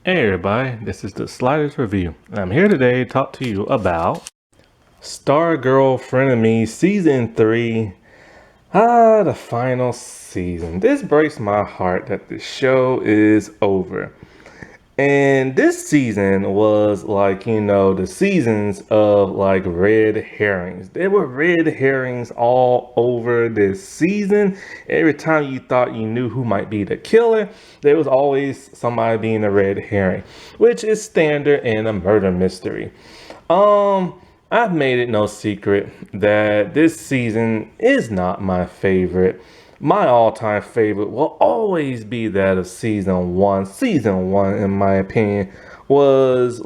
Hey everybody, this is the Sliders Review. I'm here today to talk to you about Stargirl Frenemies Season 3. The final season. This breaks my heart that the show is over. And this season was the seasons of red herrings. There were red herrings all over this season. Every time you thought you knew who might be the killer, there was always somebody being a red herring, which is standard in a murder mystery. I've made it no secret that this season is not my favorite. My all-time favorite will always be that of season one. Season one, in my opinion, was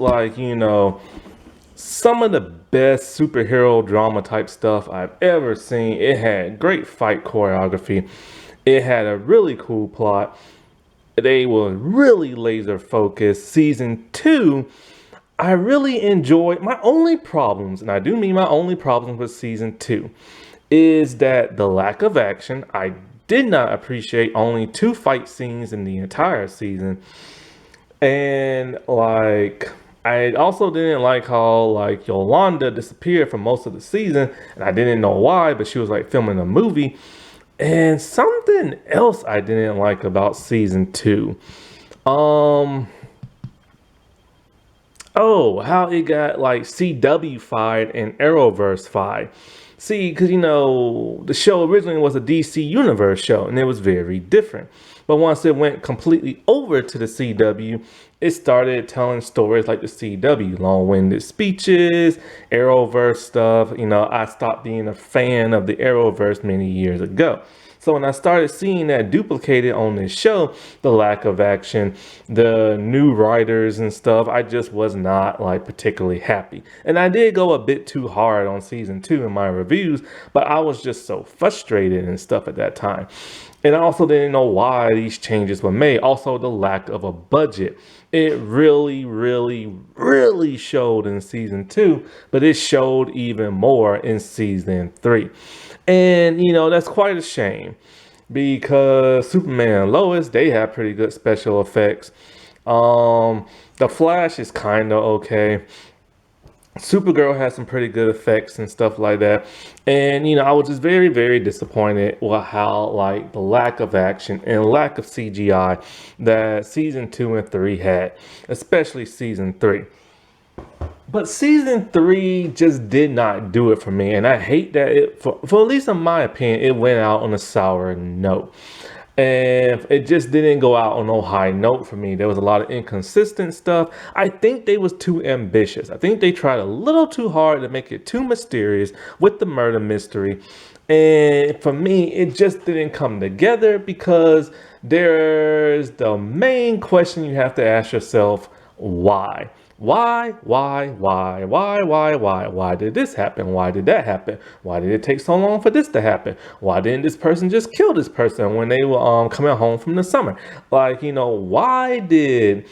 some of the best superhero drama type stuff I've ever seen. It had great fight choreography. It had a really cool plot. They were really laser focused. Season two, I really enjoyed. My only problems, and I do mean my only problems with season two, is that the lack of action. I did not appreciate only 2 fight scenes in the entire season. And I also didn't like how Yolanda disappeared for most of the season, and I didn't know why, but she was filming a movie. And something else I didn't like about season 2. Oh, how it got CW-fied and Arrowverse-fied. See, because the show originally was a DC Universe show, and it was very different. But once it went completely over to the CW, it started telling stories like the CW, long-winded speeches, Arrowverse stuff. I stopped being a fan of the Arrowverse many years ago. So when I started seeing that duplicated on this show, the lack of action, the new writers and stuff, I just was not particularly happy. And I did go a bit too hard on season 2 in my reviews, but I was just so frustrated and stuff at that time. And I also didn't know why these changes were made. Also, the lack of a budget. It really, really, really showed in season 2, but it showed even more in season 3. And, that's quite a shame because Superman and Lois, they have pretty good special effects. The Flash is kind of okay. Supergirl has some pretty good effects and stuff like that. And, I was just very, very disappointed with how, the lack of action and lack of CGI that season 2 and 3 had, especially season 3. But season 3 just did not do it for me. And I hate that for at least in my opinion, it went out on a sour note. And it just didn't go out on no high note for me. There was a lot of inconsistent stuff. I think they was too ambitious. I think they tried a little too hard to make it too mysterious with the murder mystery. And for me, it just didn't come together because there's the main question you have to ask yourself: why? Why did this happen? Why did that happen? Why did it take so long for this to happen? Why didn't this person just kill this person when they were coming home from the summer? Why did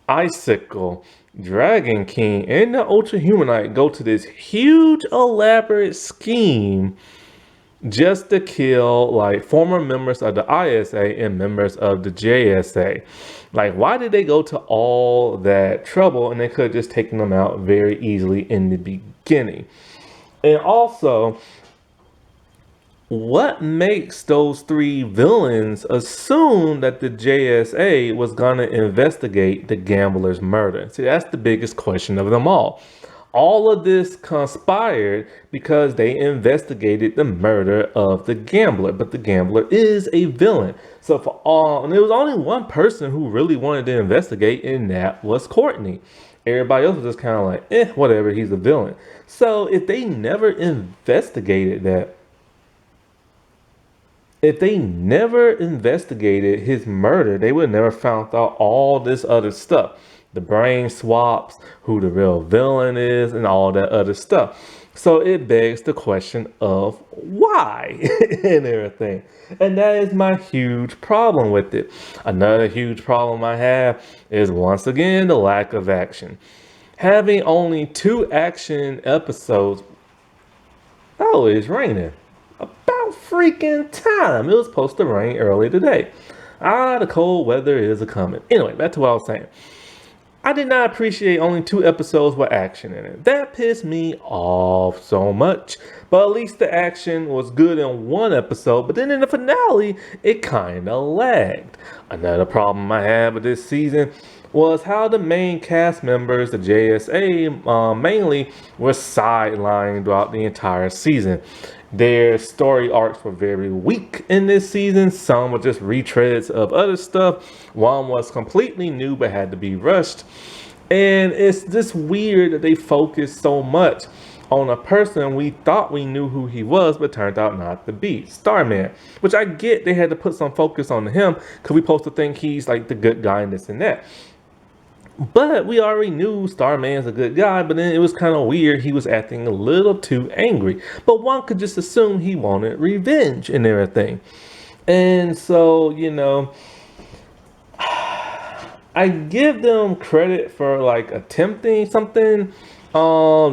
Icicle, Dragon King, and the Ultra-Humanite go to this huge elaborate scheme just to kill former members of the ISA and members of the JSA? Why did they go to all that trouble and they could have just taken them out very easily in the beginning? And also, what makes those 3 villains assume that the JSA was going to investigate the gambler's murder? See, that's the biggest question of them all. All of this conspired because they investigated the murder of the gambler, but the gambler is a villain. So and there was only one person who really wanted to investigate, and that was Courtney. Everybody else was just kind of whatever, he's a villain. So if they never investigated his murder, they would never found out all this other stuff. The brain swaps, who the real villain is, and all that other stuff. So it begs the question of why and everything. And that is my huge problem with it. Another huge problem I have is, once again, the lack of action. Having only 2 action episodes. Oh, it's raining. About freaking time. It was supposed to rain early today. The cold weather is a coming. Anyway, back to what I was saying. I did not appreciate only 2 episodes with action in it. That pissed me off so much. But at least the action was good in 1 episode, but then in the finale, it kinda lagged. Another problem I had with this season was how the main cast members, the JSA mainly, were sidelined throughout the entire season. Their story arcs were very weak in this season. Some were just retreads of other stuff. One was completely new but had to be rushed. And it's just weird that they focused so much on a person we thought we knew who he was, but turned out not to be. Starman. Which I get they had to put some focus on him because we supposed to think he's like the good guy and this and that. But we already knew Starman's a good guy, but then it was kind of weird. He was acting a little too angry. But one could just assume he wanted revenge and everything. And so, I give them credit for like attempting something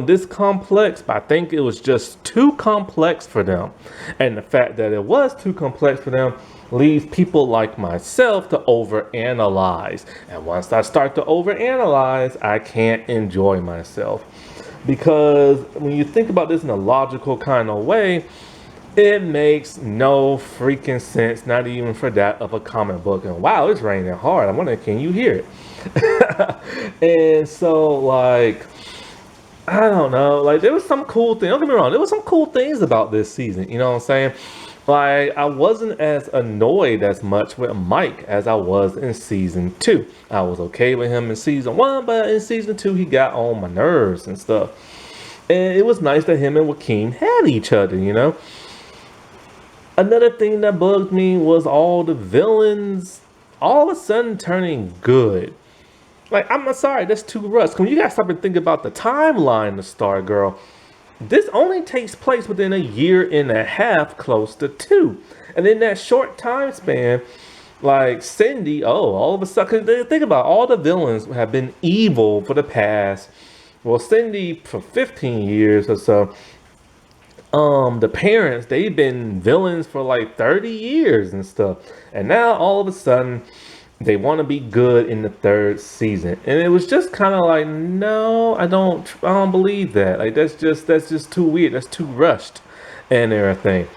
this complex, but I think it was just too complex for them. And the fact that it was too complex for them leaves people like myself to overanalyze. And once I start to overanalyze, I can't enjoy myself. Because when you think about this in a logical kind of way, it makes no freaking sense, not even for that of a comic book. And wow, it's raining hard. I wonder, can you hear it? And so, like, I don't know. Like, there was some cool thing. Don't get me wrong. There was some cool things about this season. You know what I'm saying? Like, I wasn't as annoyed as much with Mike as I was in season 2. I was okay with him in season 1, but in season 2, he got on my nerves and stuff. And it was nice that him and Joaquin had each other, Another thing that bugged me was all the villains all of a sudden turning good. Like, I'm sorry, that's too rushed. When you guys stop and think about the timeline of Stargirl, this only takes place within a year and a half, close to 2. And in that short time span, like Cindy, all of a sudden, think about it, all the villains have been evil for the past, well, Cindy for 15 years or so. The parents, they've been villains for like 30 years and stuff. And now all of a sudden, they want to be good in the 3rd season. And it was just kind of like, no, I don't believe that. Like, that's just too weird. That's too rushed and everything.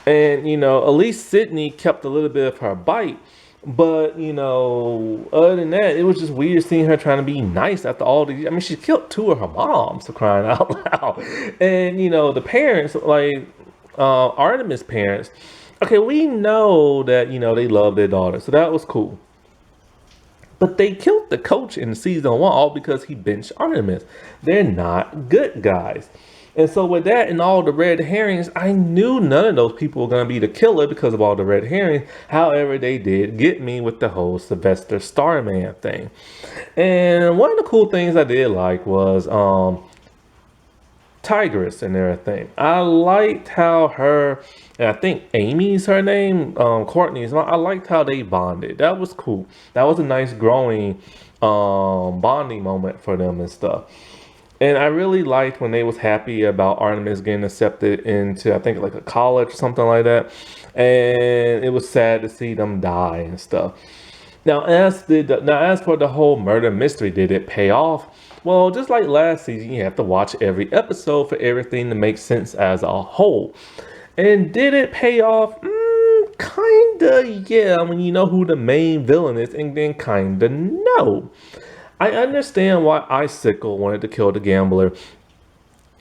And, at least Sydney kept a little bit of her bite. But, other than that, it was just weird seeing her trying to be nice after all these. I mean, she killed 2 of her moms, for crying out loud. And, the parents, like, Artemis' parents, okay, we know that, they love their daughter. So that was cool. But they killed the coach in season 1 all because he benched Artemis. They're not good guys. And so with that and all the red herrings, I knew none of those people were going to be the killer because of all the red herrings. However, they did get me with the whole Sylvester Starman thing. And one of the cool things I did like was Tigress and everything. I liked how her, and I think Amy's her name, Courtney's, I liked how they bonded. That was cool. That was a nice growing bonding moment for them and stuff. And I really liked when they was happy about Artemis getting accepted into, I think, like a college or something like that. And it was sad to see them die and stuff. Now, as for the whole murder mystery, did it pay off? Well, just like last season, you have to watch every episode for everything to make sense as a whole. And did it pay off? Kinda, yeah, when you know who the main villain is, and then kinda no. I understand why Icicle wanted to kill the gambler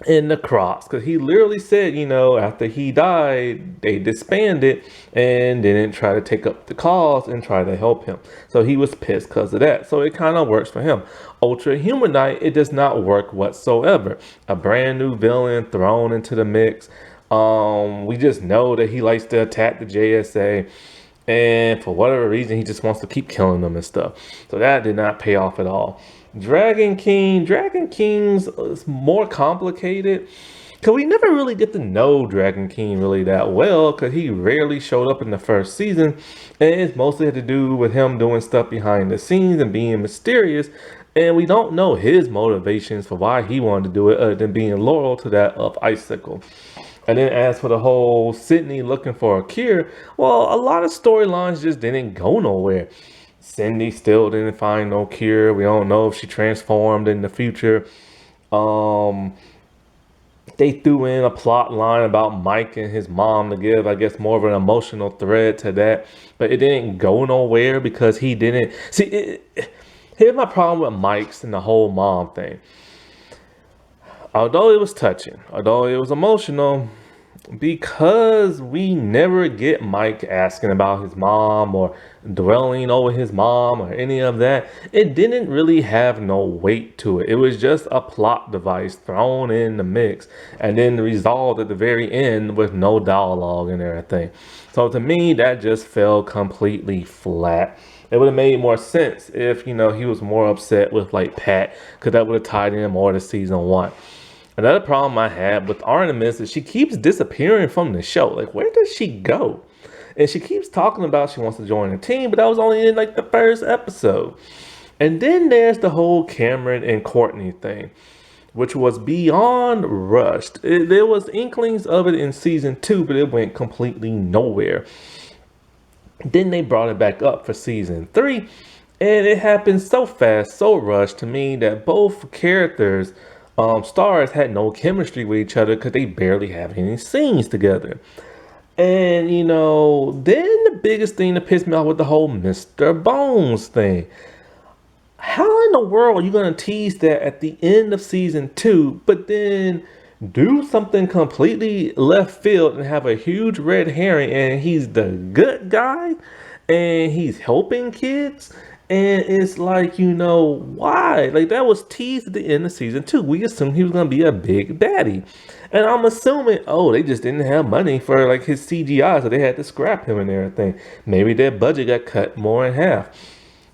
in the cross, because he literally said, after he died, they disbanded and didn't try to take up the cause and try to help him. So he was pissed because of that. So it kind of works for him. Ultra-Humanite, it does not work whatsoever. A brand new villain thrown into the mix. We just know that he likes to attack the JSA. And for whatever reason, he just wants to keep killing them and stuff. So that did not pay off at all. Dragon King's is more complicated. Because we never really get to know Dragon King really that well. Because he rarely showed up in the first season. And it's mostly had to do with him doing stuff behind the scenes and being mysterious. And we don't know his motivations for why he wanted to do it other than being loyal to that of Icicle. And then as for the whole Sydney looking for a cure, well, a lot of storylines just didn't go nowhere. Cindy still didn't find no cure. We don't know if she transformed in the future. Um, they threw in a plot line about Mike and his mom to give, I guess, more of an emotional thread to that. But it didn't go nowhere because he didn't see it. Here's my problem with Mike's and the whole mom thing. Although it was touching, although it was emotional, because we never get Mike asking about his mom or dwelling over his mom or any of that, it didn't really have no weight to it. It was just a plot device thrown in the mix and then resolved at the very end with no dialogue and everything. So to me, that just fell completely flat. It would have made more sense if, he was more upset with like Pat, because that would have tied in more to season one. Another problem I had with Artemis is she keeps disappearing from the show. Like, where does she go? And she keeps talking about she wants to join the team, but that was only in like the first episode. And then there's the whole Cameron and Courtney thing, which was beyond rushed. There was inklings of it in season 2, but it went completely nowhere. Then they brought it back up for season 3, and it happened so fast, so rushed to me that both characters, stars, had no chemistry with each other because they barely have any scenes together. And then the biggest thing that pissed me off with the whole Mr. Bones thing. How in the world are you going to tease that at the end of season 2, but then do something completely left field and have a huge red herring and he's the good guy and he's helping kids? And it's like, why? Like, that was teased at the end of season 2. We assumed he was going to be a big baddie. And I'm assuming, they just didn't have money for, like, his CGI, so they had to scrap him and everything. Maybe their budget got cut more in half.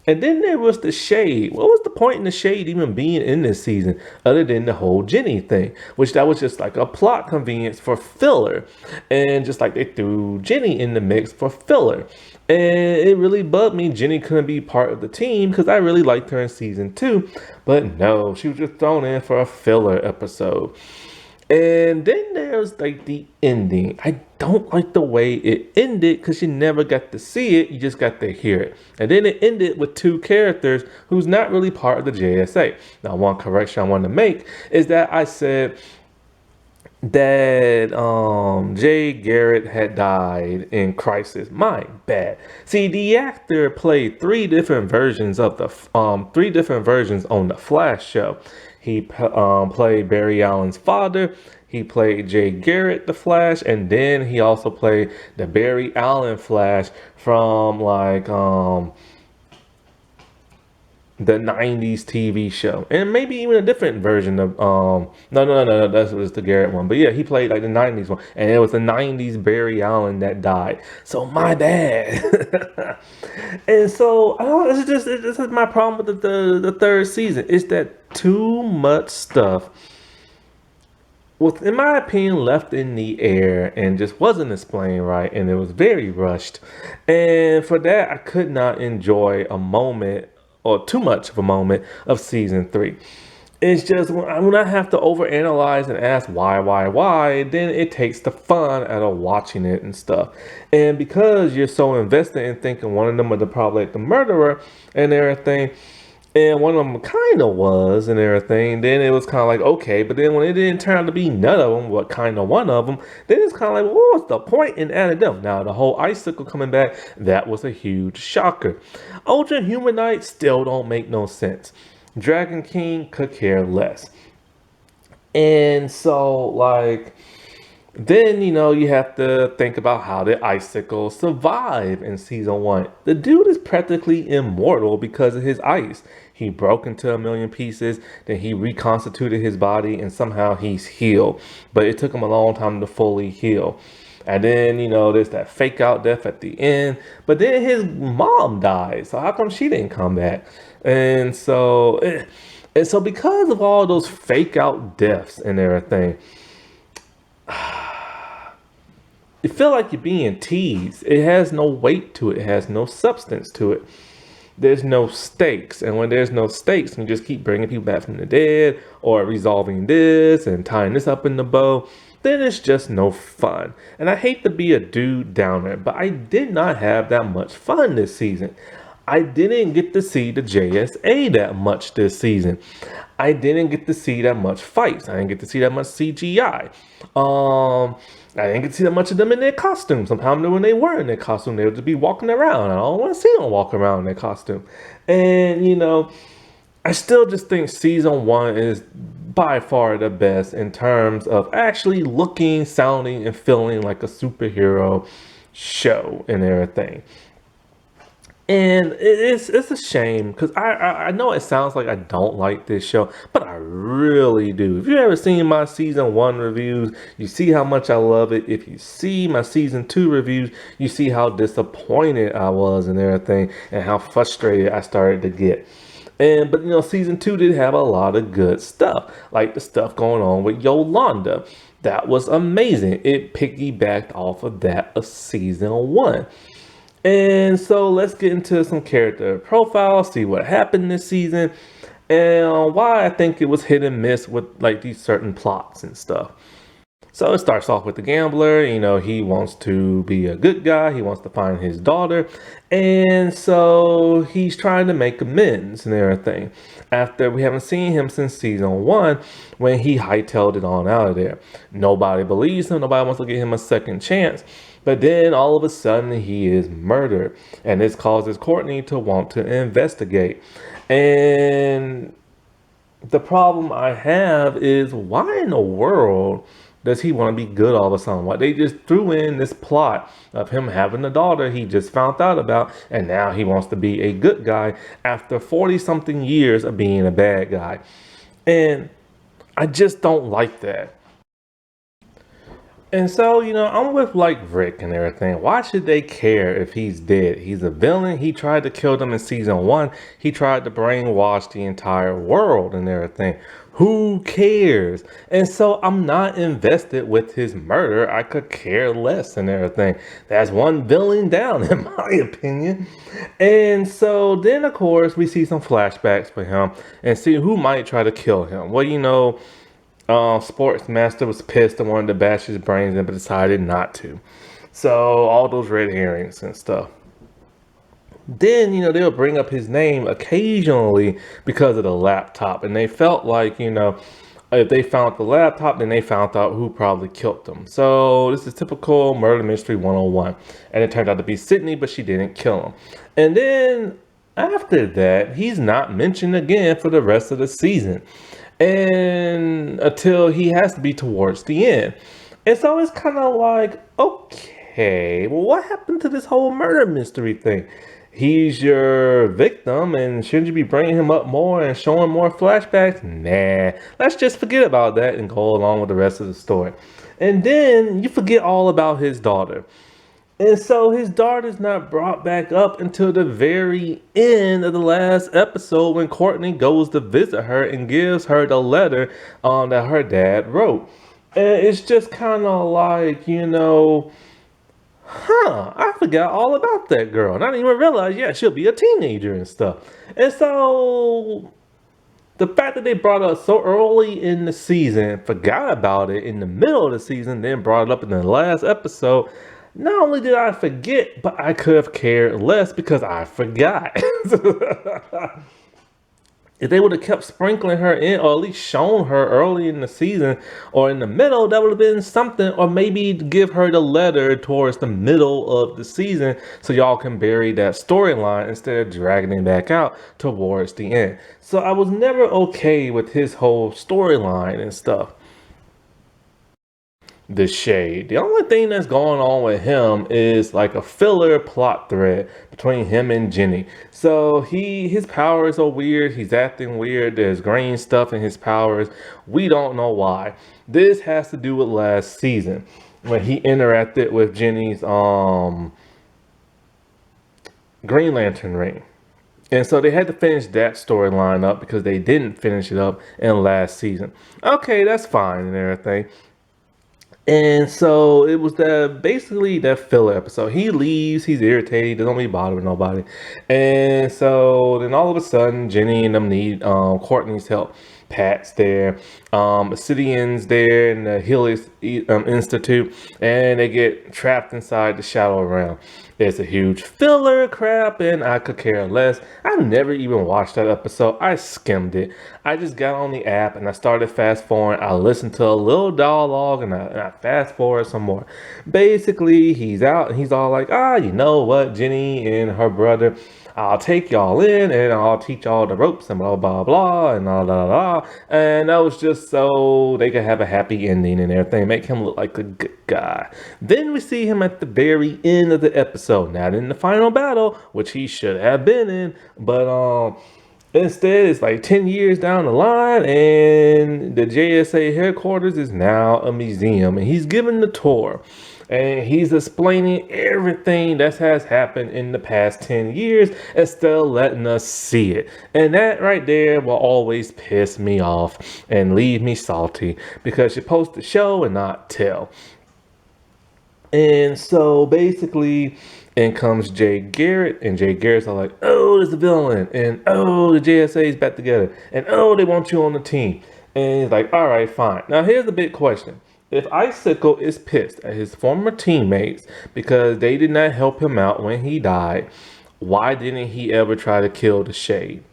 And then there was the shade. What was the point in the shade even being in this season other than the whole Jenny thing? Which that was just like a plot convenience for filler. And just like they threw Jenny in the mix for filler. And it really bugged me Jenny couldn't be part of the team because I really liked her in season 2. But no, she was just thrown in for a filler episode. And then there's like the ending. I don't like the way it ended because you never got to see it. You just got to hear it. And then it ended with 2 characters who's not really part of the JSA. Now, one correction I want to make is that I said that Jay Garrett had died in Crisis. My bad. See, the actor played 3 different versions of the 3 different versions on the Flash show. He played Barry Allen's father. He played Jay Garrett, the Flash, and then he also played the Barry Allen Flash from like the 90s TV show, and maybe even a different version of no, that was the Garrett one, but yeah, he played like the 90s one, and it was the 90s Barry Allen that died, so my bad. And so this is my problem with the third season, is that too much stuff was, in my opinion, left in the air and just wasn't explained right, and it was very rushed, and for that I could not enjoy a moment or too much of a moment of season 3. It's just when I have to overanalyze and ask why, then it takes the fun out of watching it and stuff. And because you're so invested in thinking one of them was probably like the murderer and everything, and one of them kind of was and everything, then it was kind of like, okay, but then when it didn't turn out to be none of them, what kind of one of them, then it's kind of like, well, what's the point in adding them? Now, the whole icicle coming back, that was a huge shocker. Ultra-Humanite still don't make no sense. Dragon King could care less. And so, like, then, you have to think about how did Icicle survive in season 1. The dude is practically immortal because of his ice. He broke into 1,000,000 pieces, then he reconstituted his body, and somehow he's healed. But it took him a long time to fully heal. And then, there's that fake out death at the end. But then his mom died. So how come she didn't come back? And so because of all those fake out deaths and everything, you feel like you're being teased. It has no weight to it. It has no substance to it. There's no stakes. And when there's no stakes, you just keep bringing people back from the dead or resolving this and tying this up in the bow. then it's just no fun. And I hate to be a dude downer, but I did not have that much fun this season. I didn't get to see the JSA that much this season. I didn't get to see that much fights. I didn't get to see that much CGI. I didn't get to see that much of them in their costume. Sometimes when they were in their costume, they would just be walking around. I don't want to see them walk around in their costume. And, I still just think season 1 is by far the best in terms of actually looking, sounding, and feeling like a superhero show and everything. And it's a shame because I know it sounds like I don't like this show, but I really do. If you ever seen my season 1 reviews, you see how much I love it. If you see my season 2 reviews, you see how disappointed I was and everything, and how frustrated I started to get. But season 2 did have a lot of good stuff, like the stuff going on with Yolanda. That was amazing. It piggybacked off of that of season 1. And so let's get into some character profiles, see what happened this season, and why I think it was hit and miss with like these certain plots and stuff. So it starts off with the gambler. He wants to be a good guy. He wants to find his daughter. And so he's trying to make amends and everything. After we haven't seen him since season 1, when he hightailed it on out of there. Nobody believes him. Nobody wants to give him a second chance. But then all of a sudden he is murdered. And this causes Courtney to want to investigate. And the problem I have is, why in the world does he want to be good all of a sudden? Why they just threw in this plot of him having a daughter he just found out about, and now he wants to be a good guy after 40 something years of being a bad guy. And I just don't like that. And so, I'm with like Rick and everything. Why should they care if he's dead? He's a villain. He tried to kill them in season 1. He tried to brainwash the entire world and everything. Who cares? And so I'm not invested with his murder. I could care less and everything. That's one villain down, in my opinion. And so then, of course, we see some flashbacks for him and see who might try to kill him. Well, Sportsmaster was pissed and wanted to bash his brains in, but decided not to. So all those red herrings and stuff. Then, they'll bring up his name occasionally because of the laptop. And they felt like, if they found the laptop, then they found out who probably killed them. So this is typical murder mystery 101. And it turned out to be Sydney, but she didn't kill him. And then after that, he's not mentioned again for the rest of the season. And until he has to be towards the end. And so it's kind of like, okay, well, what happened to this whole murder mystery thing? He's your victim, and shouldn't you be bringing him up more and showing more flashbacks? Nah, let's just forget about that and go along with the rest of the story. And then you forget all about his daughter. And so his daughter's not brought back up until the very end of the last episode, when Courtney goes to visit her and gives her the letter that her dad wrote. And it's just kind of like, I forgot all about that girl. And I didn't even realize, she'll be a teenager and stuff. And so the fact that they brought it up so early in the season, forgot about it in the middle of the season, then brought it up in the last episode, not only did I forget, but I could have cared less because I forgot. If they would have kept sprinkling her in, or at least shown her early in the season or in the middle, that would have been something. Or maybe give her the letter towards the middle of the season so y'all can bury that storyline instead of dragging it back out towards the end. So I was never okay with his whole storyline and stuff. The shade. The only thing that's going on with him is like a filler plot thread between him and Jenny. So his powers are weird. He's acting weird. There's green stuff in his powers. We don't know why. This has to do with last season when he interacted with Jenny's Green Lantern ring. And so they had to finish that storyline up because they didn't finish it up in last season. Okay, that's fine and everything. And so it was basically that filler episode. He leaves, he's irritated, doesn't be bothering nobody. And so then all of a sudden, Jenny and them need Courtney's help. Pat's there, Obsidian's there in the Helix Institute, and they get trapped inside the Shadow Realm. It's a huge filler crap, and I could care less. I never even watched that episode. I skimmed it. I just got on the app and I started fast forwarding. I listened to a little dialogue and I fast forward some more. Basically, he's out and he's all like, you know what, Jenny and her brother, I'll take y'all in and I'll teach y'all the ropes and blah, blah, blah, and blah, blah, blah. And that was just so they could have a happy ending and everything, make him look like a good guy. Then we see him at the very end of the episode, not in the final battle, which he should have been in, but instead, it's like 10 years down the line, and the JSA headquarters is now a museum, and he's giving the tour. And he's explaining everything that has happened in the past 10 years and still letting us see it. And that right there will always piss me off and leave me salty because you're supposed to show and not tell. And so basically, in comes Jay Garrett, and Jay Garrett's all like, oh, there's the villain, and oh, the JSA is back together, and oh, they want you on the team. And he's like, all right, fine. Now, here's the big question. If Icicle is pissed at his former teammates because they did not help him out when he died, why didn't he ever try to kill the Shade?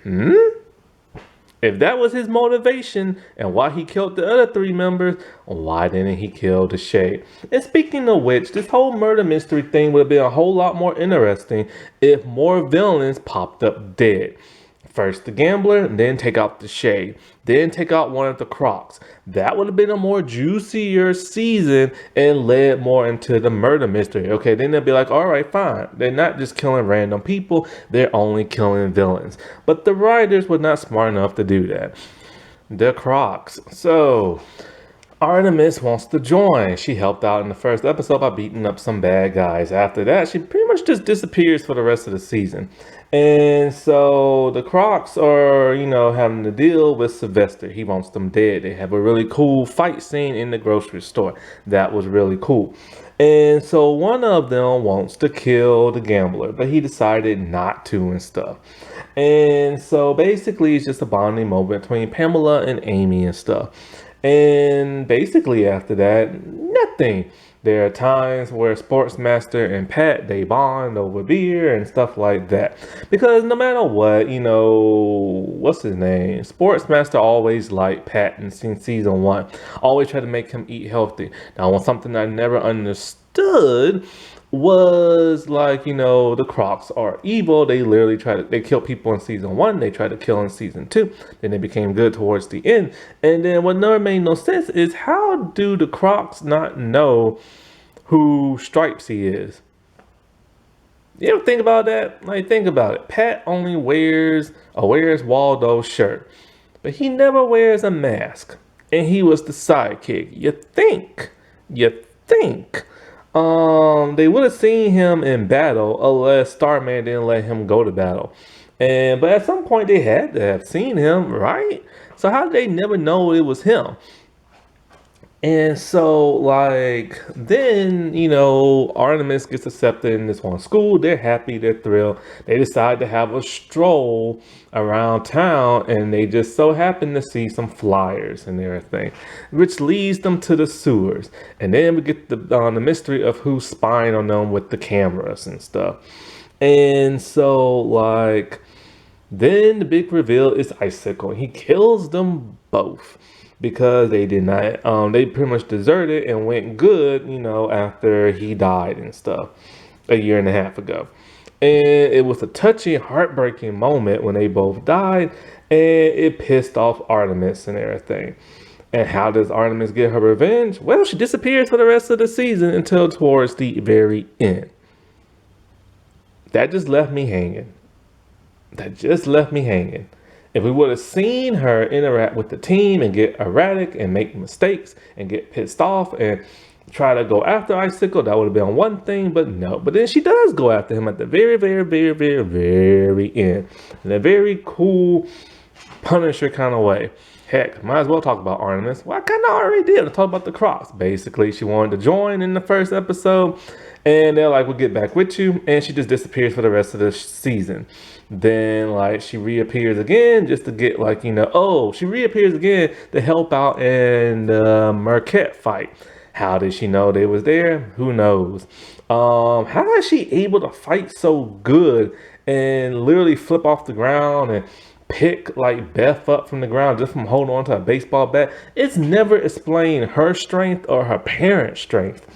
If that was his motivation and why he killed the other 3 members, why didn't he kill the Shade? And speaking of which, this whole murder mystery thing would have been a whole lot more interesting if more villains popped up dead. First the Gambler, then take out the Shade, then take out one of the Crocs. That would have been a more juicier season and led more into the murder mystery. Okay, then they'll be like, all right, fine. They're not just killing random people, they're only killing villains. But the writers were not smart enough to do that. The Crocs. So, Artemis wants to join. She helped out in the first episode by beating up some bad guys. After that, she pretty much just disappears for the rest of the season. And so the Crocs are, having to deal with Sylvester. He wants them dead. They have a really cool fight scene in the grocery store. That was really cool. And so one of them wants to kill the Gambler, but he decided not to and stuff. And so basically it's just a bonding moment between Pamela and Amy and stuff. And basically after that, nothing. There are times where Sportsmaster and Pat, they bond over beer and stuff like that. Because no matter what, what's his name? Sportsmaster always liked Pat in season 1. Always tried to make him eat healthy. Now, something I never understood was the Crocs are evil. They literally they kill people in season 1. They tried to kill in season 2. Then they became good towards the end. And then what never made no sense is how do the Crocs not know who Stripes he is? You ever think about that? Think about it. Pat only wears Waldo's shirt, but he never wears a mask. And he was the sidekick. You think. They would have seen him in battle unless Starman didn't let him go to battle. But at some point they had to have seen him, right? So how did they never know it was him? And so then, Artemis gets accepted in this one school. They're happy, they're thrilled. They decide to have a stroll around town, and they just so happen to see some flyers and everything, which leads them to the sewers. And then we get the mystery of who's spying on them with the cameras and stuff. And so then the big reveal is Icicle. He kills them both because they did not, they pretty much deserted and went good, after he died and stuff a year and a half ago. And it was a touchy, heartbreaking moment when they both died, and it pissed off Artemis and everything. And how does Artemis get her revenge? Well, she disappears for the rest of the season until towards the very end. That just left me hanging. If we would have seen her interact with the team and get erratic and make mistakes and get pissed off and try to go after Icicle, that would have been one thing, but no. But then she does go after him at the very, very, very, very, very end. And a very cool Punisher kind of way. Heck, might as well talk about Artemis. Well, I kind of already did. I talked about the cross. Basically, she wanted to join in the first episode, and they're like, we'll get back with you. And she just disappears for the rest of the season. Then, like, she reappears again just to get, like, she reappears again to help out in the Marquette fight. How did she know they was there? Who knows? How is she able to fight so good and literally flip off the ground and pick like Beth up from the ground just from holding on to a baseball bat? It's never explained her strength or her parents' strength.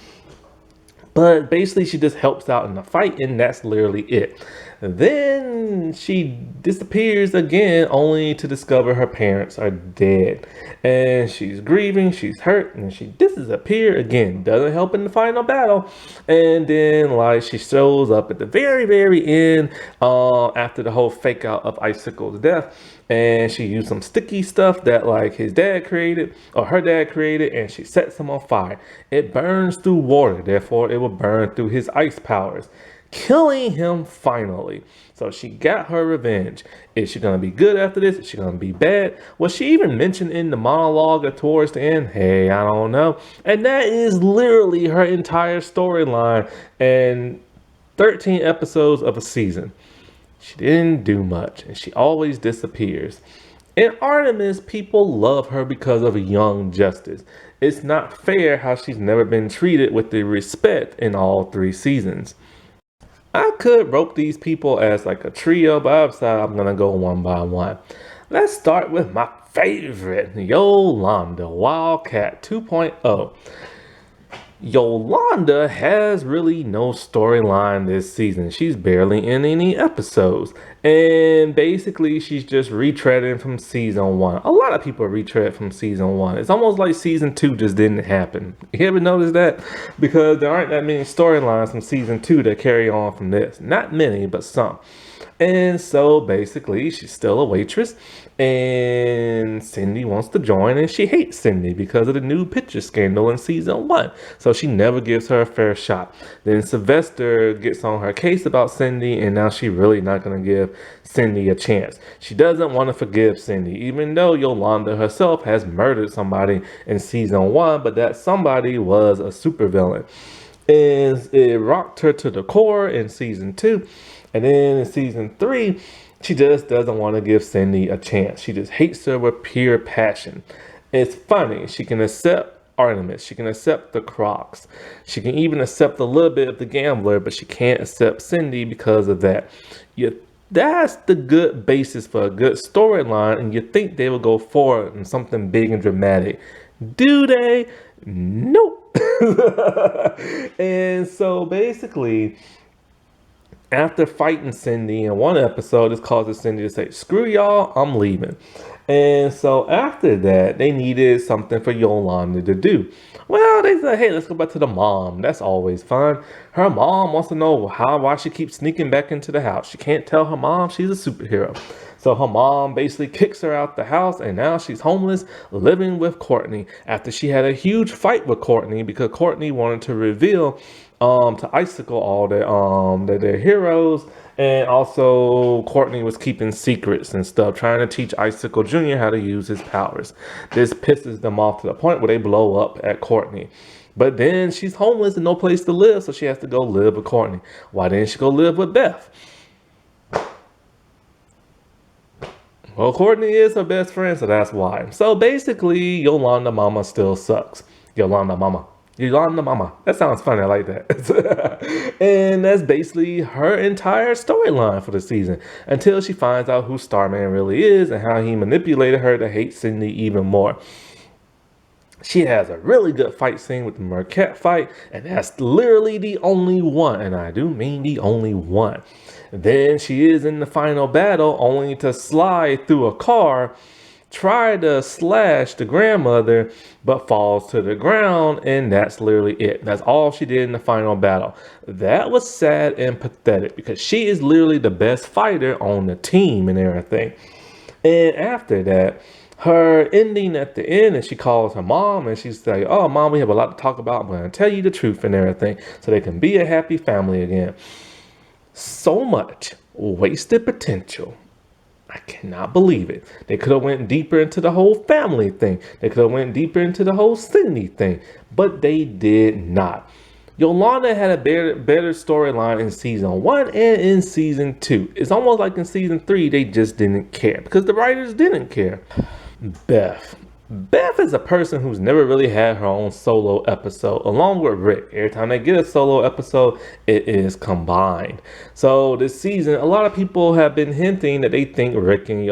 But basically, she just helps out in the fight, and that's literally it. Then she disappears again, only to discover her parents are dead. And she's grieving, she's hurt, and she disappears again. Doesn't help in the final battle. And then, like, she shows up at the very, very end after the whole fake out of Icicle's death. And she used some sticky stuff that like his dad created or her dad created, and she sets him on fire. It burns through water, therefore it will burn through his ice powers, killing him finally. So she got her revenge. Is she gonna be good after this? Is she gonna be bad? Was she even mentioned in the monologue towards the end? Hey, I don't know. And that is literally her entire storyline and 13 episodes of a season. She didn't do much, and she always disappears. In Artemis, people love her because of Young Justice. It's not fair how she's never been treated with the respect in all 3 seasons. I could rope these people as like a trio, but I've decided I'm gonna go one by one. Let's start with my favorite, Yolanda, Wildcat 2.0. Yolanda has really no storyline this season. She's barely in any episodes. And basically, she's just retreading from season 1. A lot of people retread from season 1. It's almost like season 2 just didn't happen. You ever notice that? Because there aren't that many storylines from season 2 that carry on from this. Not many, but some. And so basically, she's still a waitress, and Cindy wants to join, and she hates Cindy because of the new picture scandal in season 1. So she never gives her a fair shot. Then Sylvester gets on her case about Cindy, and now she's really not going to give Cindy a chance. She doesn't want to forgive Cindy, even though Yolanda herself has murdered somebody in season 1, but that somebody was a supervillain. And it rocked her to the core in season 2. And then in season 3, she just doesn't want to give Cindy a chance. She just hates her with pure passion. It's funny. She can accept Artemis. She can accept the Crocs. She can even accept a little bit of the Gambler, but she can't accept Cindy because of that. That's the good basis for a good storyline, and you think they will go forward in something big and dramatic. Do they? Nope. And so basically, after fighting Cindy in one episode, this causes Cindy to say, screw y'all, I'm leaving. And so after that, they needed something for Yolanda to do. Well, they said, hey, let's go back to the mom. That's always fun. Her mom wants to know why she keeps sneaking back into the house. She can't tell her mom she's a superhero. So her mom basically kicks her out the house, and now she's homeless, living with Courtney after she had a huge fight with Courtney because Courtney wanted to reveal to Icicle all their heroes, and also Courtney was keeping secrets and stuff, trying to teach Icicle Jr. how to use his powers. This pisses them off to the point where they blow up at Courtney. But then she's homeless and no place to live, so she has to go live with Courtney. Why didn't she go live with Beth? Well, Courtney is her best friend, so that's why. So basically, Yolanda Mama still sucks. Yolanda Mama. Yolanda Mama. That sounds funny. I like that. And that's basically her entire storyline for the season until she finds out who Starman really is and how he manipulated her to hate Cindy even more. She has a really good fight scene with the Marquette fight, and that's literally the only one, and I do mean the only one. Then she is in the final battle only to slide through a car, try to slash the grandmother, but falls to the ground, and that's literally it. That's all she did in the final battle. That was sad and pathetic because she is literally the best fighter on the team and everything. And after that, her ending at the end, and she calls her mom, and she's like, oh, mom, we have a lot to talk about. I'm going to tell you the truth and everything so they can be a happy family again. So much wasted potential. I cannot believe it. They could have went deeper into the whole family thing. They could have went deeper into the whole Cindy thing, but they did not. Yolanda had a better storyline in season 1 and in season 2. It's almost like in season 3 they just didn't care because the writers didn't care. Beth. Beth is a person who's never really had her own solo episode, along with Rick. Every time they get a solo episode, it is combined. So this season, a lot of people have been hinting that they think Rick and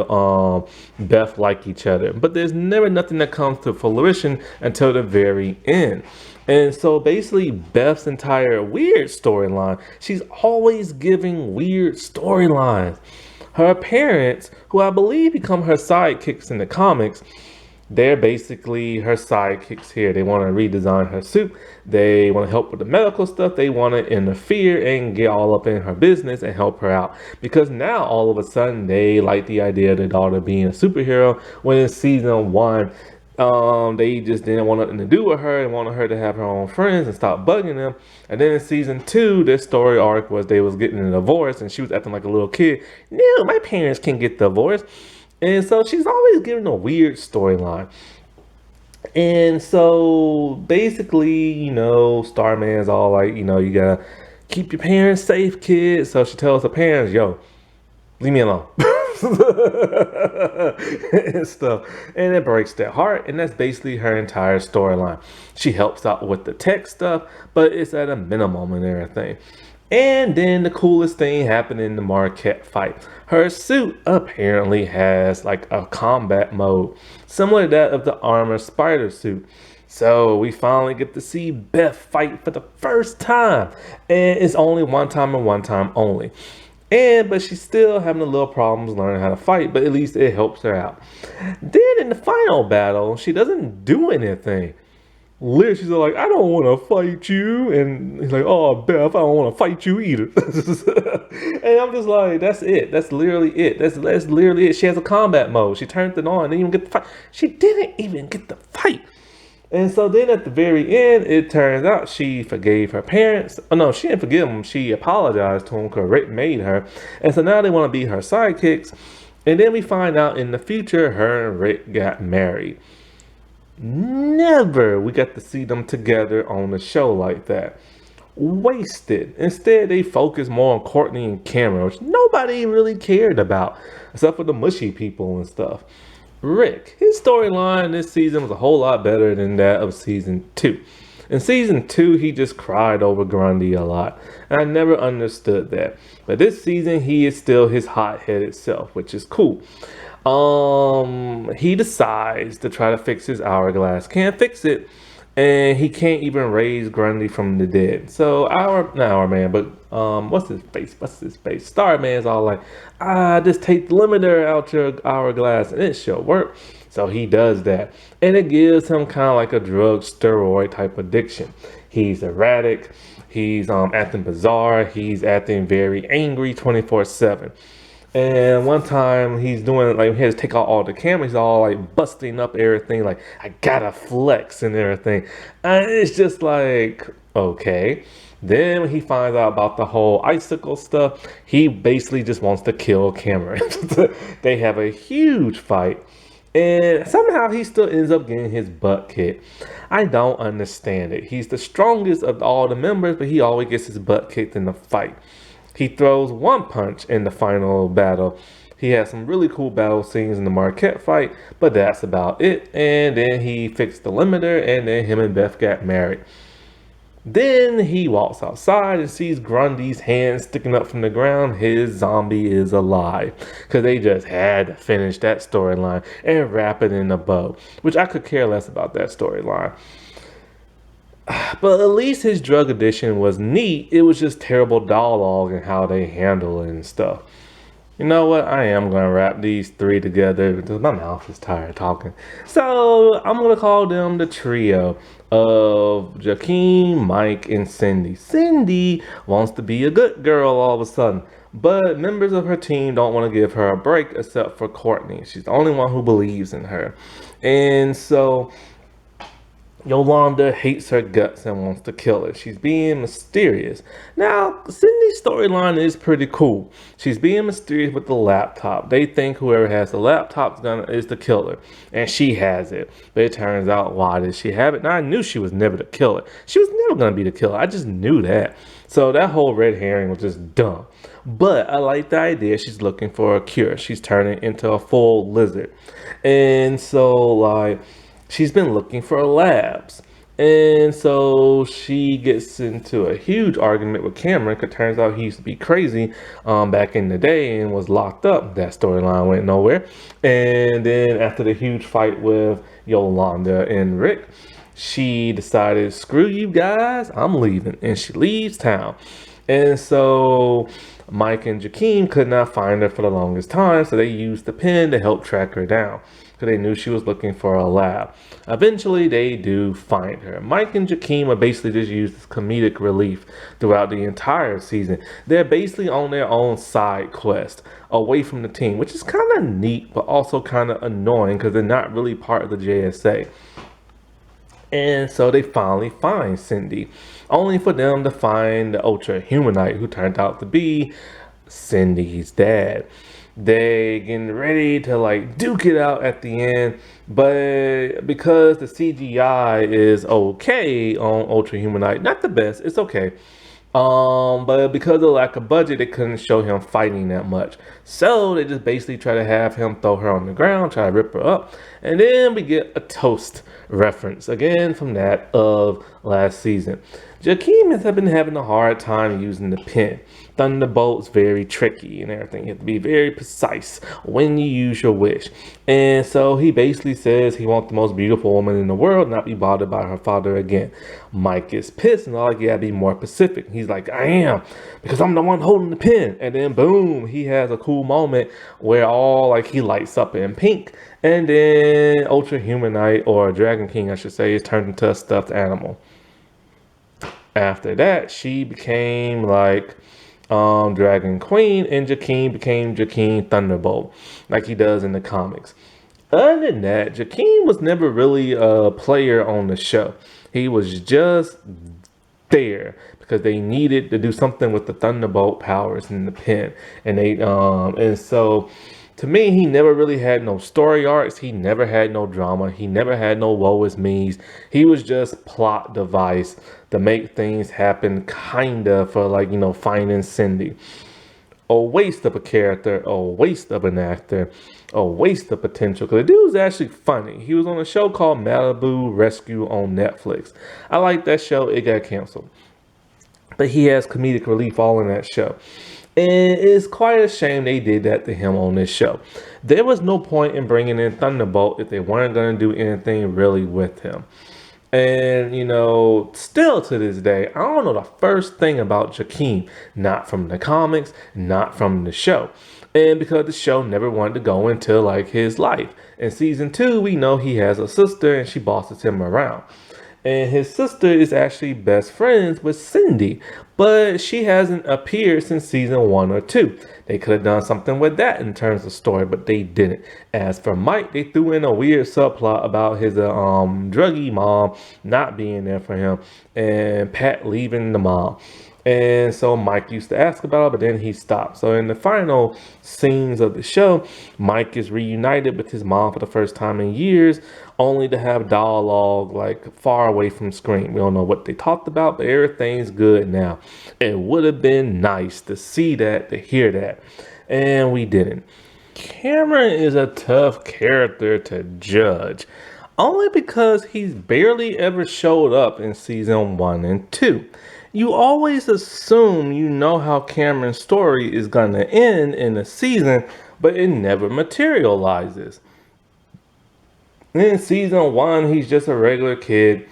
Beth like each other, but there's never nothing that comes to fruition until the very end. And so basically Beth's entire weird storyline, she's always giving weird storylines. Her parents, who I believe become her sidekicks in the comics, they're basically her sidekicks here. They want to redesign her suit. They want to help with the medical stuff. They want to interfere and get all up in her business and help her out. Because now all of a sudden they like the idea of their daughter being a superhero. When in season 1, they just didn't want nothing to do with her and wanted her to have her own friends and stop bugging them. And then in season 2, their story arc was they was getting a divorce and she was acting like a little kid. No, my parents can get divorced. And so she's always giving a weird storyline. And so basically, Starman's all like, you gotta keep your parents safe, kid. So she tells her parents, yo, leave me alone. And stuff. And it breaks their heart. And that's basically her entire storyline. She helps out with the tech stuff, but it's at a minimum and everything. And then the coolest thing happened in the Marquette fight. Her suit apparently has like a combat mode, similar to that of the armor spider suit. So we finally get to see Beth fight for the first time. And it's only one time and one time only. But she's still having a little problems learning how to fight, but at least it helps her out. Then in the final battle, she doesn't do anything. Literally, she's like, I don't want to fight you. And he's like, oh, Beth, I don't want to fight you either. And I'm just like, that's it. That's literally it. That's literally it. She has a combat mode. She turned it on. Didn't even get the fight. She didn't even get the fight. And so then at the very end, it turns out she forgave her parents. Oh, no, she didn't forgive them. She apologized to them because Rick made her. And so now they want to be her sidekicks. And then we find out in the future, her and Rick got married. Never we got to see them together on the show like that. Wasted. Instead, they focused more on Courtney and Cameron, which nobody really cared about, except for the mushy people and stuff. Rick, his storyline this season was a whole lot better than that of season 2. In season 2, he just cried over Grundy a lot, and I never understood that. But this season, he is still his hot-headed self, which is cool. He decides to try to fix his hourglass. Can't fix it, and he can't even raise Grundy from the dead. So what's his face? Starman's all like, just take the limiter out your hourglass, and it should work. So he does that, and it gives him kind of like a drug steroid type addiction. He's erratic. He's acting bizarre. He's acting very angry 24/7. And one time he's doing like he has to take out all the cameras, he's all like busting up everything, like I gotta flex and everything. And it's just like, okay. Then when he finds out about the whole icicle stuff, he basically just wants to kill Cameron. They have a huge fight. And somehow he still ends up getting his butt kicked. I don't understand it. He's the strongest of all the members, but he always gets his butt kicked in the fight. He throws one punch in the final battle. He has some really cool battle scenes in the Marquette fight, but that's about it. And then he fixed the limiter, and then him and Beth got married. Then he walks outside and sees Grundy's hand sticking up from the ground. His zombie is alive. Because they just had to finish that storyline and wrap it in a bow. Which I could care less about that storyline. But at least his drug addiction was neat. It was just terrible dialogue and how they handle it and stuff. You know what? I am going to wrap these three together because my mouth is tired talking. So I'm going to call them the trio of Joaquin, Mike, and Cindy. Cindy wants to be a good girl all of a sudden. But members of her team don't want to give her a break except for Courtney. She's the only one who believes in her. And so Yolanda hates her guts and wants to kill her. She's being mysterious. Now, Cindy's storyline is pretty cool. She's being mysterious with the laptop. They think whoever has the laptop is the killer, and she has it. But it turns out, why did she have it? Now, I knew she was never the killer. She was never gonna be the killer. I just knew that. So that whole red herring was just dumb. But I like the idea. She's looking for a cure. She's turning into a full lizard, and so like she's been looking for labs. And so she gets into a huge argument with Cameron because it turns out he used to be crazy back in the day and was locked up. That storyline went nowhere. And then after the huge fight with Yolanda and Rick, she decided, screw you guys, I'm leaving. And she leaves town. And so Mike and Jakeem could not find her for the longest time, so they used the pen to help track her down because they knew she was looking for a lab. Eventually, they do find her. Mike and Jakeem are basically just used as comedic relief throughout the entire season. They're basically on their own side quest away from the team, which is kind of neat, but also kind of annoying because they're not really part of the JSA. And so they finally find Cindy, only for them to find the Ultra-Humanite, who turned out to be Cindy's dad. They getting ready to like duke it out at the end, but because the CGI is okay on Ultra-Humanite, not the best, it's okay. But because of the lack of budget, they couldn't show him fighting that much. So they just basically try to have him throw her on the ground, try to rip her up. And then we get a toast reference again from that of last season. Jakeem has been having a hard time using the pen. Thunderbolt's very tricky and everything. You have to be very precise when you use your wish. And so he basically says he wants the most beautiful woman in the world, not be bothered by her father again. Mike is pissed and all like, yeah, be more specific. He's like, I am, because I'm the one holding the pen. And then boom, he has a cool moment where all like he lights up in pink. And then Ultra-Humanite, or Dragon King, I should say, is turned into a stuffed animal. After that, she became like Dragon Queen, and Jakeem became Jakeem Thunderbolt, like he does in the comics. Other than that, Jakeem was never really a player on the show. He was just there because they needed to do something with the Thunderbolt powers in the pen, and so to me, he never really had no story arcs. He never had no drama. He never had no woe is me's. He was just plot device to make things happen, kinda, for like, finding Cindy. A waste of a character, a waste of an actor, a waste of potential. Because the dude's actually funny. He was on a show called Malibu Rescue on Netflix. I like that show. It got canceled. But he has comedic relief all in that show. And it's quite a shame they did that to him on this show. There was no point in bringing in Thunderbolt if they weren't going to do anything really with him. And, still to this day, I don't know the first thing about Jakeem. Not from the comics, not from the show. And because the show never wanted to go into, like, his life. In season 2, we know he has a sister and she bosses him around. And his sister is actually best friends with Cindy, but she hasn't appeared since season 1 or 2. They could have done something with that in terms of story, but they didn't. As for Mike, they threw in a weird subplot about his druggy mom not being there for him and Pat leaving the mom. And so Mike used to ask about it, but then he stopped. So in the final scenes of the show, Mike is reunited with his mom for the first time in years, only to have dialogue like far away from screen. We don't know what they talked about, but everything's good now. It would have been nice to see that, to hear that, and we didn't. Cameron is a tough character to judge, only because he's barely ever showed up in season 1 and 2. You always assume you know how Cameron's story is going to end in the season, but it never materializes. In season 1, he's just a regular kid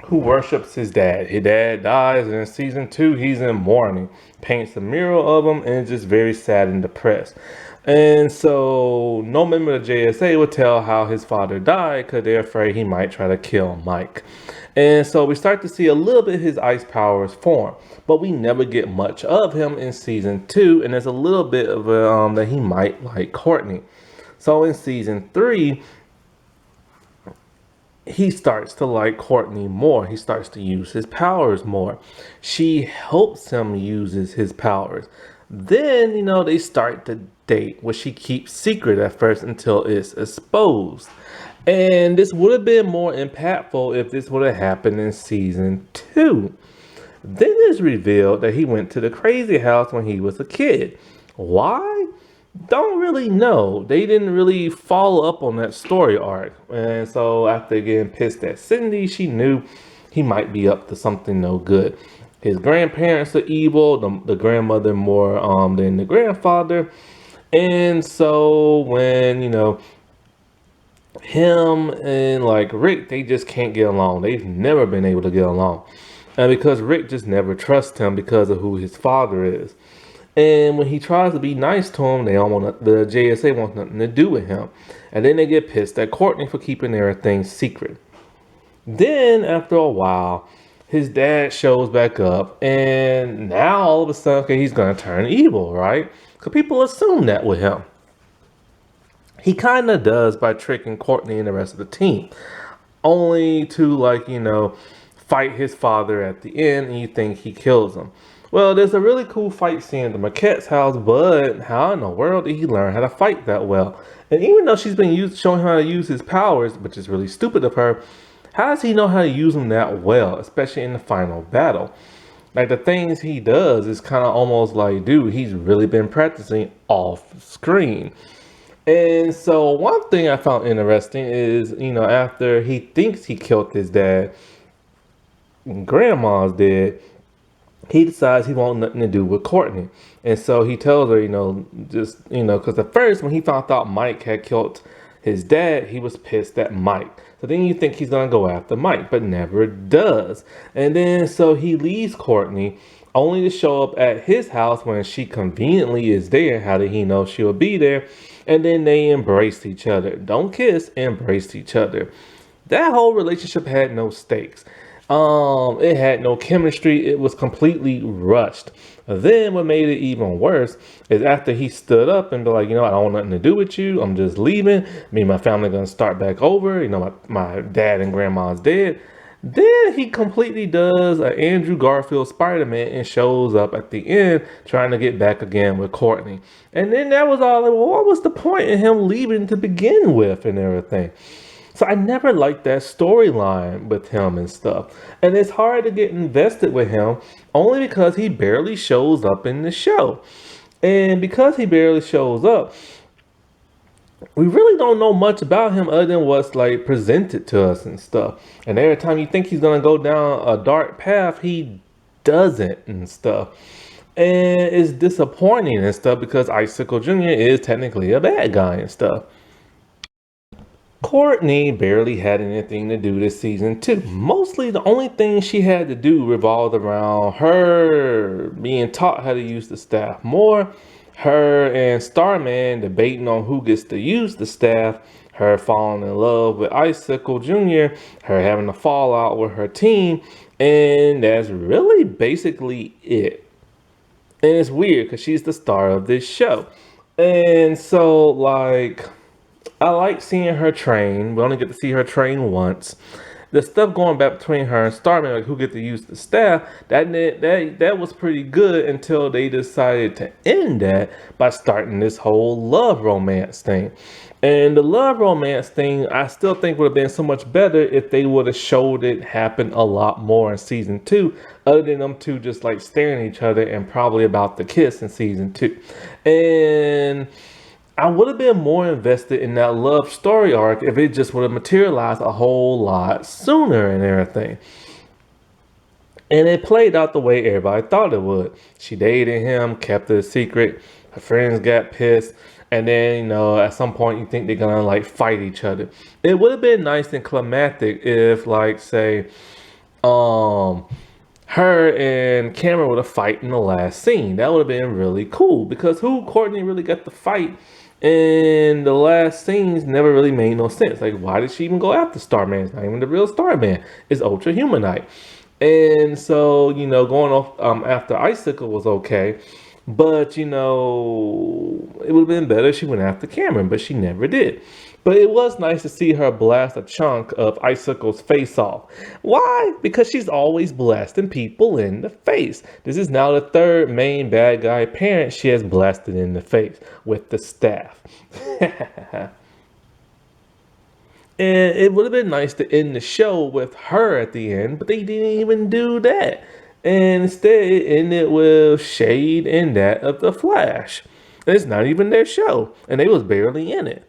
who worships his dad. His dad dies, and in season 2, he's in mourning, paints a mural of him, and is just very sad and depressed. And so no member of the JSA would tell how his father died because they're afraid he might try to kill Mike. And so we start to see a little bit of his ice powers form, but we never get much of him in season 2, and there's a little bit of that he might, like Courtney. So in season 3, he starts to like Courtney more. He starts to use his powers more. She helps him uses his powers. Then, they start to date, which she keeps secret at first until it's exposed. And this would have been more impactful if this would have happened in season 2. Then it's revealed that he went to the crazy house when he was a kid. Why? Don't really know. They didn't really follow up on that story arc. And so after getting pissed at Cindy, she knew he might be up to something no good. His grandparents are evil, the grandmother more than the grandfather. And so when, him and like Rick, they just can't get along. They've never been able to get along. And because Rick just never trusts him because of who his father is. And when he tries to be nice to him, the JSA wants nothing to do with him. And then they get pissed at Courtney for keeping everything secret. Then after a while, his dad shows back up, and now all of a sudden, okay, he's gonna turn evil, right? Because people assume that with him. He kind of does by tricking Courtney and the rest of the team, only to fight his father at the end, and you think he kills him. Well, there's a really cool fight scene at the Marquette's house, but how in the world did he learn how to fight that well? And even though she's been showing him how to use his powers, which is really stupid of her, how does he know how to use them that well, especially in the final battle? Like, the things he does is kind of almost like, dude, he's really been practicing off screen. And so one thing I found interesting is, after he thinks he killed his dad, grandma's dead, he decides he wants nothing to do with Courtney. And so he tells her, because at first when he found out Mike had killed his dad, he was pissed at Mike. So then you think he's going to go after Mike, but never does. And then so he leaves Courtney only to show up at his house when she conveniently is there. How did he know she'll be there? And then they embraced each other. Don't kiss, embraced each other. That whole relationship had no stakes. It had no chemistry. It was completely rushed. Then what made it even worse is after he stood up and be like, I don't want nothing to do with you. I'm just leaving. Me and my family gonna start back over. My dad and grandma's dead. Then he completely does an Andrew Garfield Spider-Man and shows up at the end trying to get back again with Courtney. And then that was all. Well, what was the point in him leaving to begin with and everything? So I never liked that storyline with him and stuff. And it's hard to get invested with him only because he barely shows up in the show. And because he barely shows up, we really don't know much about him other than what's like presented to us and stuff. And every time you think he's going to go down a dark path, he doesn't and stuff. And it's disappointing and stuff because Icicle Jr. is technically a bad guy and stuff. Courtney barely had anything to do this season 2. Mostly the only thing she had to do revolved around her being taught how to use the staff more, her and Starman debating on who gets to use the staff, her falling in love with Icicle Jr., her having a fallout with her team, and that's really basically it. And it's weird because she's the star of this show. And so, I like seeing her train. We only get to see her train once. The stuff going back between her and Starman, like who get to use the staff, that was pretty good until they decided to end that by starting this whole love romance thing. And the love romance thing, I still think would have been so much better if they would have showed it happen a lot more in season 2, other than them two just like staring at each other and probably about to kiss in season 2. And I would have been more invested in that love story arc if it just would have materialized a whole lot sooner and everything. And it played out the way everybody thought it would. She dated him, kept it a secret. Her friends got pissed. And then, at some point you think they're gonna fight each other. It would have been nice and climactic if say, her and Cameron would have fight in the last scene. That would have been really cool because who Courtney really got to fight in the last scenes never really made no sense. Like, why did she even go after Starman? It's not even the real Starman. It's Ultra-Humanite. And so, going off after Icicle was okay. But it would have been better if she went after Cameron, but she never did. But it was nice to see her blast a chunk of Icicle's face off. Why? Because she's always blasting people in the face. This is now the third main bad guy parent she has blasted in the face with the staff. And it would have been nice to end the show with her at the end, but they didn't even do that. And instead, it ended with Shade and that of the Flash. And it's not even their show, and they was barely in it.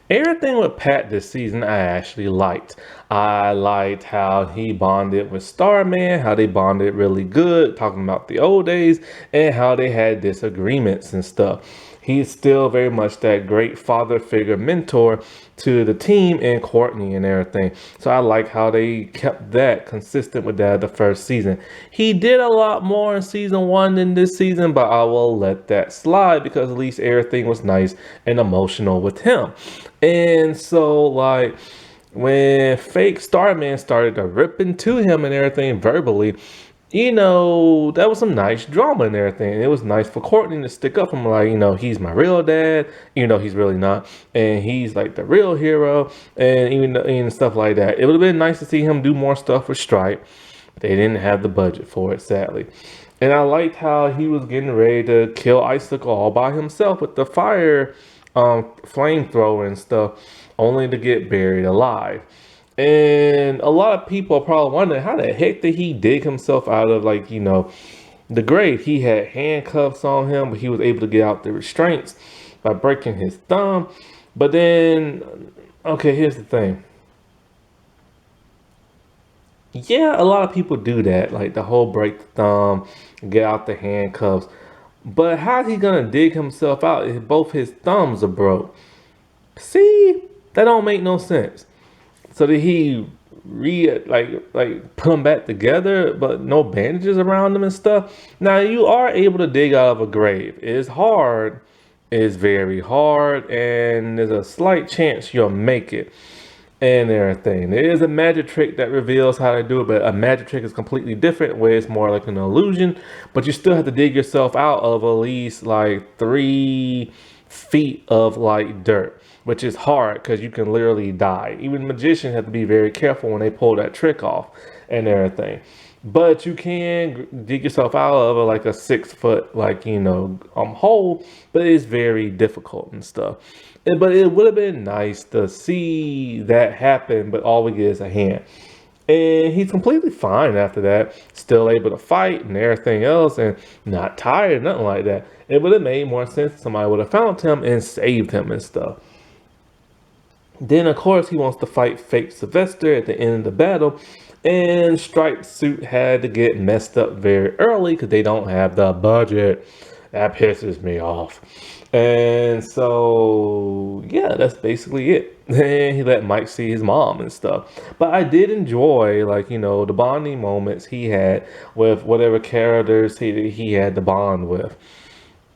Everything with Pat this season I actually liked. I liked how he bonded with Starman, how they bonded really good, talking about the old days, and how they had disagreements and stuff. He's still very much that great father figure mentor to the team and Courtney and everything. So I like how they kept that consistent with that the first season. He did a lot more in season one than this season, but I will let that slide because at least everything was nice and emotional with him. And so like when fake Starman started to rip into him and everything verbally, that was some nice drama and everything. It was nice for Courtney to stick up. I'm like, he's my real dad, he's really not. And he's like the real hero and even stuff like that. It would have been nice to see him do more stuff with Stripe. They didn't have the budget for it, sadly. And I liked how he was getting ready to kill Icicle all by himself with the fire flamethrower and stuff, only to get buried alive. And a lot of people are probably wondering how the heck did he dig himself out of the grave? He had handcuffs on him, but he was able to get out the restraints by breaking his thumb. But then, okay, here's the thing. Yeah, a lot of people do that, like the whole break the thumb, get out the handcuffs. But how's he gonna dig himself out if both his thumbs are broke? See, that don't make no sense. So did he put them back together, but no bandages around them and stuff? Now you are able to dig out of a grave. It's hard. It's very hard, and there's a slight chance you'll make it and everything. There is a magic trick that reveals how to do it, but a magic trick is completely different, where it's more like an illusion, but you still have to dig yourself out of at least like 3 feet of like dirt, which is hard because you can literally die. Even magicians have to be very careful when they pull that trick off and everything. But you can dig yourself out of like a 6 foot hole, but it's very difficult and stuff. But it would have been nice to see that happen, but all we get is a hand. And he's completely fine after that, still able to fight and everything else, and not tired, nothing like that. It would have made more sense if somebody would have found him and saved him and stuff. Then, of course, he wants to fight fake Sylvester at the end of the battle, and Stripe's suit had to get messed up very early because they don't have the budget. That pisses me off. And so, yeah, that's basically it. And he let Mike see his mom and stuff. But I did enjoy, the bonding moments he had with whatever characters he had to bond with.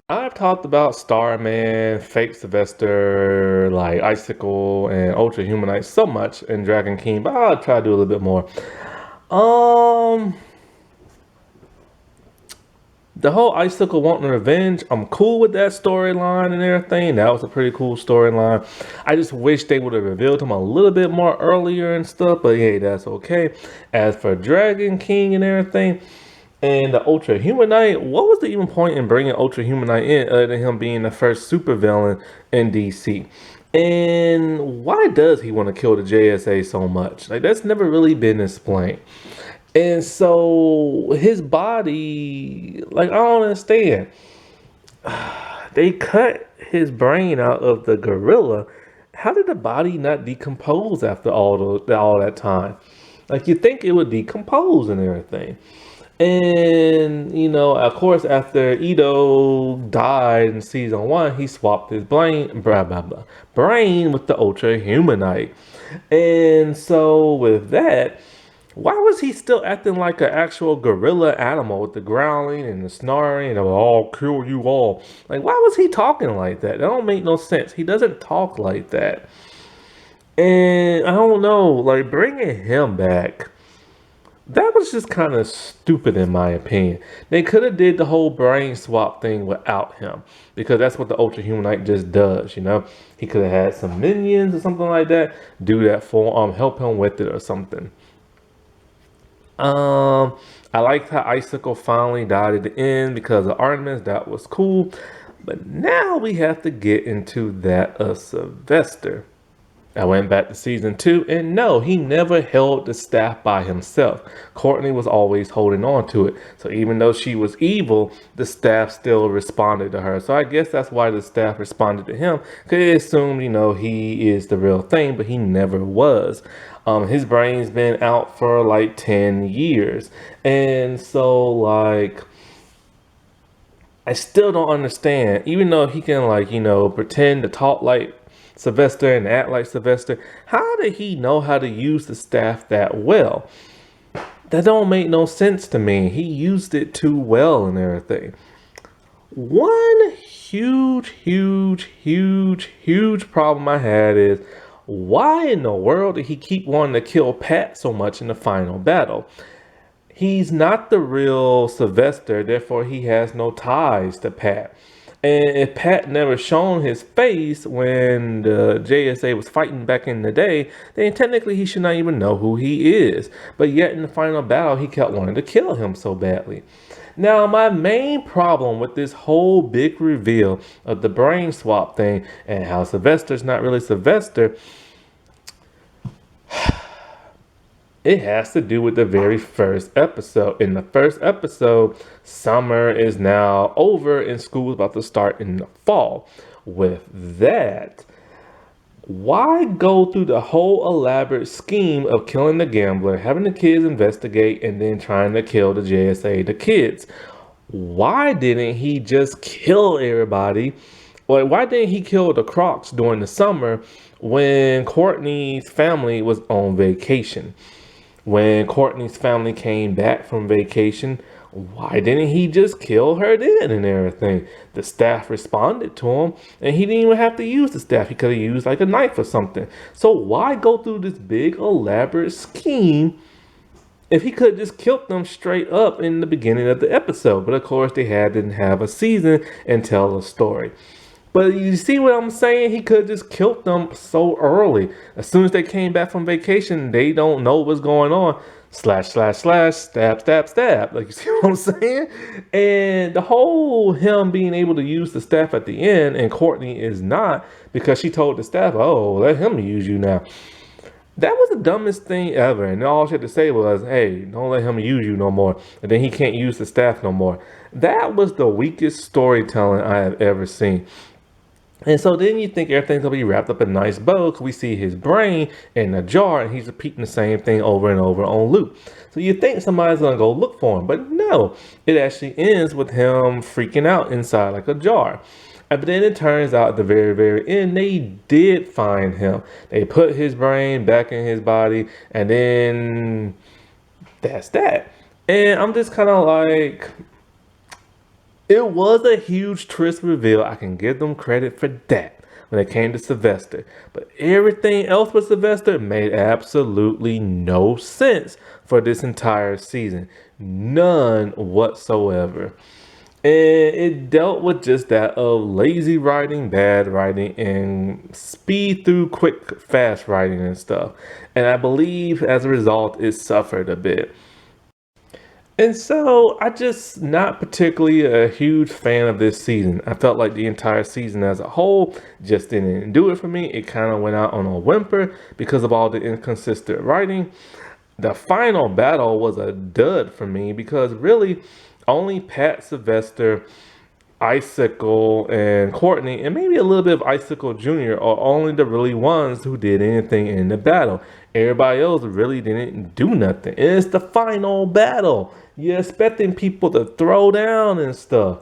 I've talked about Starman, Fake Sylvester, like Icicle, and Ultra-Humanite so much in Dragon King, but I'll try to do a little bit more. Um, the whole Icicle wanting revenge, I'm cool with that storyline and everything. That was a pretty cool storyline. I just wish they would have revealed him a little bit more earlier and stuff, but hey, that's okay. As for Dragon King and everything, and the Ultra-Humanite, what was the even point in bringing Ultra-Humanite in other than him being the first supervillain in DC? And why does he want to kill the JSA so much? Like, that's never really been explained. And so his body, I don't understand. They cut his brain out of the gorilla. How did the body not decompose after all that time? Like, you think it would decompose and everything. And, of course, after Ito died in season 1, he swapped his brain with the Ultra-Humanite. And so with that, why was he still acting like an actual gorilla animal with the growling and the snarling and I'll kill you all? Like, why was he talking like that? That don't make no sense. He doesn't talk like that. And I don't know, bringing him back That was just kind of stupid in my opinion. They could have did the whole brain swap thing without him because that's what the Ultra-Humanite just does, you know. He could have had some minions or something like that do that for help him with it or something. Um, I liked how Icicle finally died at the end because of Artemis. That was cool. But now we have to get into that of Sylvester. I went back to season 2, and no, he never held the staff by himself. Courtney was always holding on to it. So even though she was evil, the staff still responded to her. So I guess that's why the staff responded to him, because they assumed, you know, he is the real thing, but he never was. His brain's been out for like 10 years. And so, like, I still don't understand, even though he can, like, you know, pretend to talk like Sylvester and act like Sylvester, how did he know how to use the staff that well? That don't make no sense to me. He used it too well and everything. One huge problem I had is why in the world did he keep wanting to kill Pat so much in the final battle? He's not the real Sylvester, therefore he has no ties to Pat. And if Pat never shown his face when the JSA was fighting back in the day, then technically he should not even know who he is. But yet in the final battle, he kept wanting to kill him so badly. Now, my main problem with this whole big reveal of the brain swap thing and how Sylvester's not really Sylvester, it has to do with the very first episode. In the first episode, summer is now over and school is about to start in the fall. With that, why go through the whole elaborate scheme of killing the gambler, having the kids investigate, and then trying to kill the JSA, the kids? Why didn't he just kill everybody? Or why didn't he kill the Crocs during the summer when Courtney's family was on vacation? When Courtney's family came back from vacation, why didn't he just kill her then and everything? The staff responded to him, and he didn't even have to use the staff. He could have used like a knife or something. So why go through this big elaborate scheme if he could have just killed them straight up in the beginning of the episode? But of course, didn't have a season and tell a story. But you see what I'm saying? He could have just killed them so early. As soon as they came back from vacation, they don't know what's going on. Slash, stab. Like, you see what I'm saying? And the whole him being able to use the staff at the end, and Courtney is not, because she told the staff, oh, let him use you now. That was the dumbest thing ever. And all she had to say was, hey, don't let him use you no more. And then he can't use the staff no more. That was the weakest storytelling I have ever seen. And so then you think everything's gonna be wrapped up in a nice bow because we see his brain in a jar and he's repeating the same thing over and over on loop. So you think somebody's gonna go look for him, but no, it actually ends with him freaking out inside like a jar. But then it turns out at the very end, they did find him. They put his brain back in his body, and then that's that. And I'm just kind of like, it was a huge twist reveal. I can give them credit for that when it came to Sylvester. But everything else with Sylvester made absolutely no sense for this entire season. None whatsoever. And it dealt with just that of lazy writing, bad writing, and speed through quick, fast writing and stuff. And I believe as a result, it suffered a bit. And so I just not particularly a huge fan of this season. I felt like the entire season as a whole just didn't do it for me. It kind of went out on a whimper because of all the inconsistent writing. The final battle was a dud for me because really only Pat, Sylvester, Icicle, and Courtney, and maybe a little bit of Icicle Jr. are only the really ones who did anything in the battle. Everybody else really didn't do nothing. And it's the final battle. You're expecting people to throw down and stuff.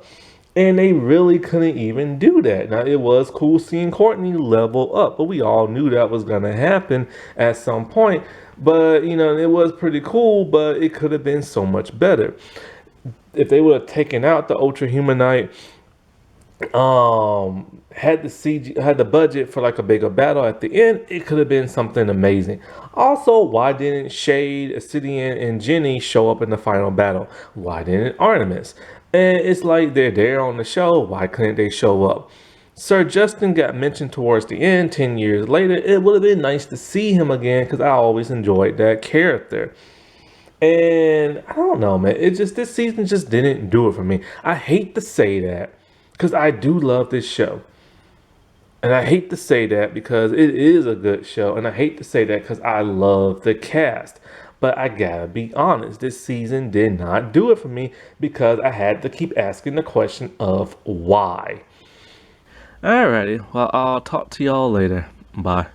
And they really couldn't even do that. Now, it was cool seeing Courtney level up, but we all knew that was going to happen at some point. But, you know, it was pretty cool, but it could have been so much better. If they would have taken out the Ultra-Humanite had the CG, had the budget for like a bigger battle at the end, it could have been something amazing. Also, why didn't Shade, Obsidian, and Jenny show up in the final battle? Why didn't Artemis? And it's like they're there on the show. Why couldn't they show up? Sir Justin got mentioned towards the end 10 years later. It would have been nice to see him again because I always enjoyed that character. And I don't know, man. It just, this season just didn't do it for me. I hate to say that because I do love this show. And I hate to say that because it is a good show. And I hate to say that because I love the cast. But I gotta be honest, this season did not do it for me because I had to keep asking the question of why. Alrighty, well, I'll talk to y'all later. Bye.